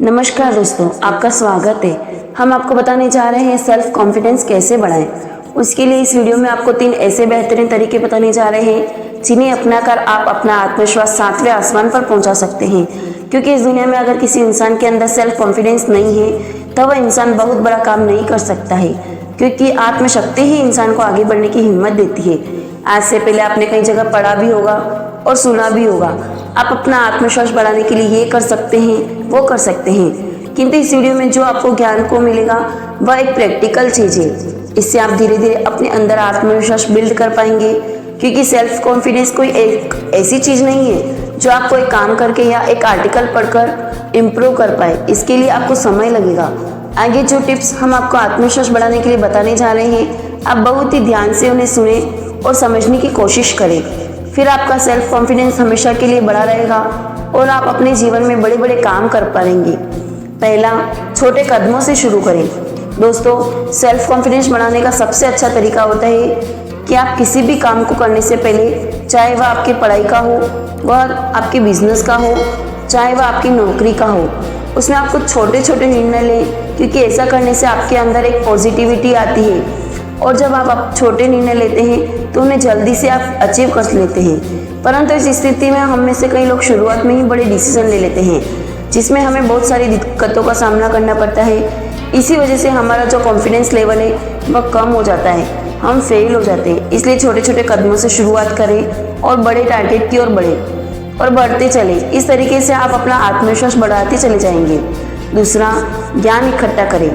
नमस्कार दोस्तों, आपका स्वागत है। हम आपको बताने जा रहे हैं सेल्फ कॉन्फिडेंस कैसे बढ़ाएं। उसके लिए इस वीडियो में आपको 3 ऐसे बेहतरीन तरीके बताने जा रहे हैं जिन्हें अपनाकर आप अपना आत्मविश्वास 7वें आसमान पर पहुंचा सकते हैं। क्योंकि इस दुनिया में अगर किसी इंसान के अंदर सेल्फ कॉन्फिडेंस नहीं है तो वह इंसान बहुत बड़ा काम नहीं कर सकता है, क्योंकि आत्मशक्ति ही इंसान को आगे बढ़ने की हिम्मत देती है। आज से पहले आपने कई जगह पढ़ा भी होगा और सुना भी होगा, आप अपना आत्मविश्वास बढ़ाने के लिए ये कर सकते हैं, वो कर सकते हैं। किंतु इस वीडियो में जो आपको ज्ञान को मिलेगा वह एक प्रैक्टिकल चीज़ है। इससे आप धीरे धीरे अपने अंदर आत्मविश्वास बिल्ड कर पाएंगे, क्योंकि सेल्फ कॉन्फिडेंस कोई एक ऐसी चीज़ नहीं है जो आप कोई काम करके या एक आर्टिकल पढ़कर इम्प्रूव कर पाए। इसके लिए आपको समय लगेगा। आगे जो टिप्स हम आपको आत्मविश्वास बढ़ाने के लिए बताने जा रहे हैं, आप बहुत ही ध्यान से उन्हें सुने और समझने की कोशिश करें। फिर आपका सेल्फ कॉन्फिडेंस हमेशा के लिए बढ़ा रहेगा और आप अपने जीवन में बड़े बड़े काम कर पाएंगे। पहला, छोटे कदमों से शुरू करें। दोस्तों, सेल्फ कॉन्फिडेंस बढ़ाने का सबसे अच्छा तरीका होता है कि आप किसी भी काम को करने से पहले, चाहे वह आपकी पढ़ाई का हो, वह आपके बिजनेस का हो, चाहे वह आपकी नौकरी का हो, उसमें आप कुछ छोटे छोटे निर्णय लें, क्योंकि ऐसा करने से आपके अंदर एक पॉजिटिविटी आती है। और जब आप छोटे निर्णय लेते हैं तो उन्हें जल्दी से आप अचीव कर लेते हैं। परंतु इस स्थिति में हम में से कई लोग शुरुआत में ही बड़े डिसीजन ले लेते हैं, जिसमें हमें बहुत सारी दिक्कतों का सामना करना पड़ता है। इसी वजह से हमारा जो कॉन्फिडेंस लेवल है वह कम हो जाता है, हम फेल हो जाते हैं। इसलिए छोटे छोटे कदमों से शुरुआत करें और बड़े टारगेट की ओर बढ़ें और बढ़ते चले। इस तरीके से आप अपना आत्मविश्वास बढ़ाते चले जाएंगे। दूसरा, ज्ञान इकट्ठा करें।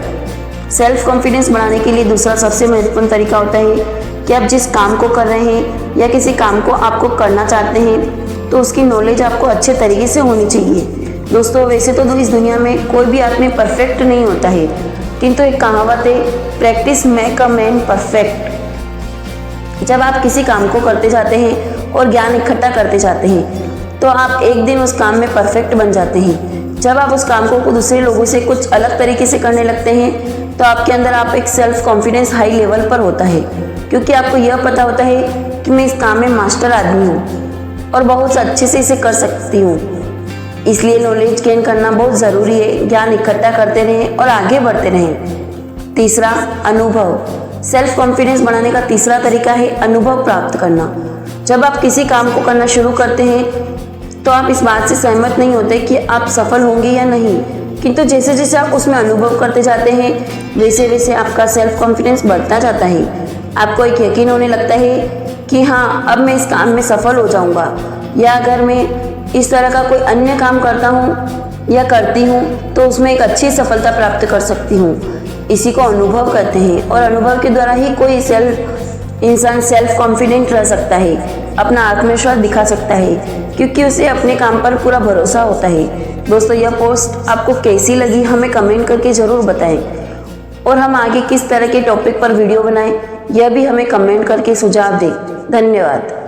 सेल्फ कॉन्फिडेंस बढ़ाने के लिए दूसरा सबसे महत्वपूर्ण तरीका होता है कि आप जिस काम को कर रहे हैं या किसी काम को आपको करना चाहते हैं तो उसकी नॉलेज आपको अच्छे तरीके से होनी चाहिए। दोस्तों, वैसे तो इस दुनिया में कोई भी आदमी परफेक्ट नहीं होता है, किंतु एक कहावत है, practice make a man perfect. जब आप किसी काम को करते जाते हैं और ज्ञान इकट्ठा करते जाते हैं तो आप एक दिन उस काम में परफेक्ट बन जाते हैं। जब आप उस काम को दूसरे लोगों से कुछ अलग तरीके से करने लगते हैं तो आपके अंदर आप एक सेल्फ कॉन्फिडेंस हाई लेवल पर होता है, क्योंकि आपको यह पता होता है कि मैं इस काम में मास्टर आदमी हूँ और बहुत अच्छे से इसे कर सकती हूँ। इसलिए नॉलेज गेन करना बहुत ज़रूरी है। ज्ञान इकट्ठा करते रहें और आगे बढ़ते रहें। तीसरा, अनुभव। सेल्फ कॉन्फिडेंस बढ़ाने का तीसरा तरीका है अनुभव प्राप्त करना। जब आप किसी काम को करना शुरू करते हैं तो आप इस बात से सहमत नहीं होते कि आप सफल होंगे या नहीं, किंतु जैसे जैसे आप उसमें अनुभव करते जाते हैं वैसे वैसे आपका सेल्फ कॉन्फिडेंस बढ़ता जाता है। आपको एक यकीन होने लगता है कि हाँ, अब मैं इस काम में सफल हो जाऊंगा, या अगर मैं इस तरह का कोई अन्य काम करता हूँ या करती हूँ तो उसमें एक अच्छी सफलता प्राप्त कर सकती हूँ। इसी को अनुभव कहते हैं और अनुभव के द्वारा ही कोई इंसान सेल्फ कॉन्फिडेंट रह सकता है, अपना आत्मविश्वास दिखा सकता है, क्योंकि उसे अपने काम पर पूरा भरोसा होता है। दोस्तों, यह पोस्ट आपको कैसी लगी हमें कमेंट करके ज़रूर बताएं, और हम आगे किस तरह के टॉपिक पर वीडियो बनाएं यह भी हमें कमेंट करके सुझाव दें। धन्यवाद।